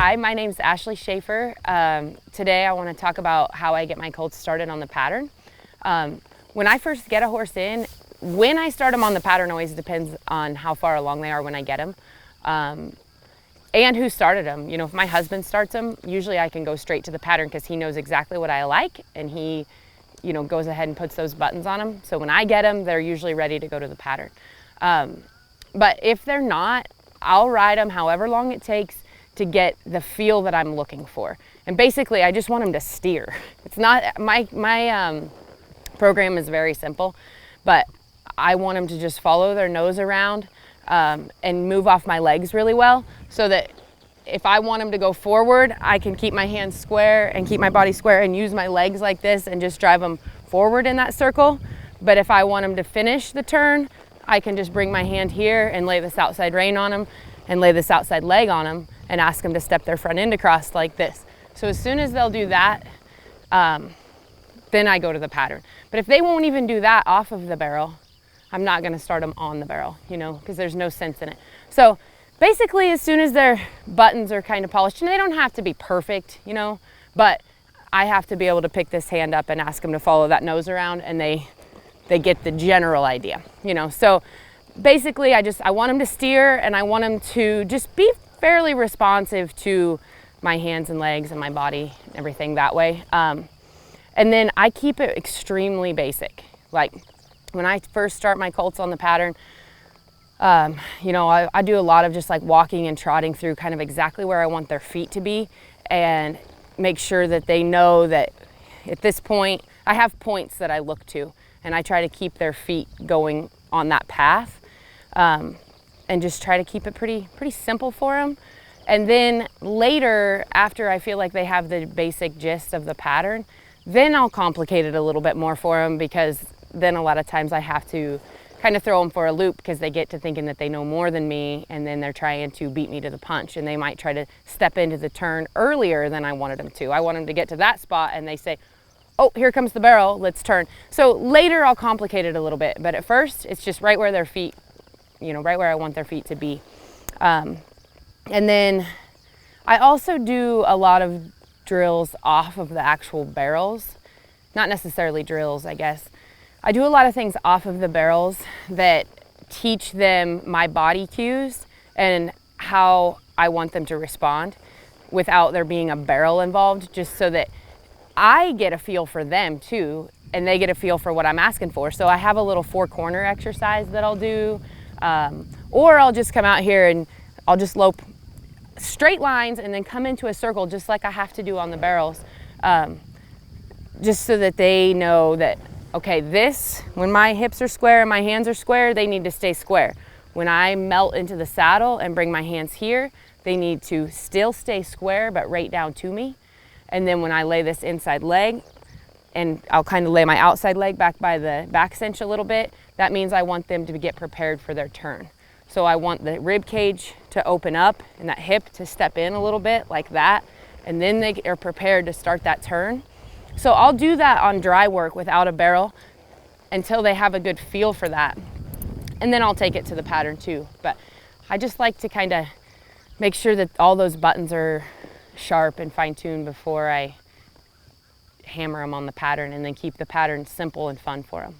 Hi, my name's Ashley Schafer. Today I want to talk about how I get my colts started on the pattern. When I first get a horse in, when I start them on the pattern always depends on how far along they are when I get them and who started them. You know, if my husband starts them, usually I can go straight to the pattern because he knows exactly what I like, and he, you know, goes ahead and puts those buttons on them. So when I get them, they're usually ready to go to the pattern. But if they're not, I'll ride them however long it takes to get the feel that I'm looking for. And basically, I just want them to steer. It's not, my program is very simple, but I want them to just follow their nose around and move off my legs really well, so that if I want them to go forward, I can keep my hands square and keep my body square and use my legs like this and just drive them forward in that circle. But if I want them to finish the turn, I can just bring my hand here and lay this outside rein on them and lay this outside leg on them and ask them to step their front end across like this. So as soon as they'll do that, then I go to the pattern. But if they won't even do that off of the barrel, I'm not gonna start them on the barrel, you know, because there's no sense in it. So basically, as soon as their buttons are kind of polished, and they don't have to be perfect, you know, but I have to be able to pick this hand up and ask them to follow that nose around, and they get the general idea, you know. So basically, I want them to steer, and I want them to just be fairly responsive to my hands and legs and my body, everything that way. And then I keep it extremely basic. Like when I first start my colts on the pattern, you know, I do a lot of just like walking and trotting through kind of exactly where I want their feet to be, and make sure that they know that at this point, I have points that I look to, and I try to keep their feet going on that path, and just try to keep it pretty simple for them. And then later, after I feel like they have the basic gist of the pattern, then I'll complicate it a little bit more for them, because then a lot of times I have to kind of throw them for a loop, because they get to thinking that they know more than me, and then they're trying to beat me to the punch, and they might try to step into the turn earlier than I wanted them to. I want them to get to that spot, and they say, oh, here comes the barrel, let's turn. So later I'll complicate it a little bit, but at first it's just right where their feet, you know, right where I want their feet to be. And then I also do a lot of drills off of the actual barrels. Not necessarily drills, I guess. I do a lot of things off of the barrels that teach them my body cues and how I want them to respond without there being a barrel involved, just so that I get a feel for them too, and they get a feel for what I'm asking for. So I have a little 4-corner exercise that I'll do, or I'll just come out here and I'll just lope straight lines and then come into a circle just like I have to do on the barrels, just so that they know that, okay, this, when my hips are square and my hands are square, they need to stay square. When I melt into the saddle and bring my hands here, they need to still stay square but right down to me. And then when I lay this inside leg, and I'll kind of lay my outside leg back by the back cinch a little bit, that means I want them to get prepared for their turn. So I want the rib cage to open up and that hip to step in a little bit like that, and then they are prepared to start that turn. So I'll do that on dry work without a barrel until they have a good feel for that. And then I'll take it to the pattern too. But I just like to kind of make sure that all those buttons are sharp and fine-tuned before I hammer them on the pattern, and then keep the pattern simple and fun for them.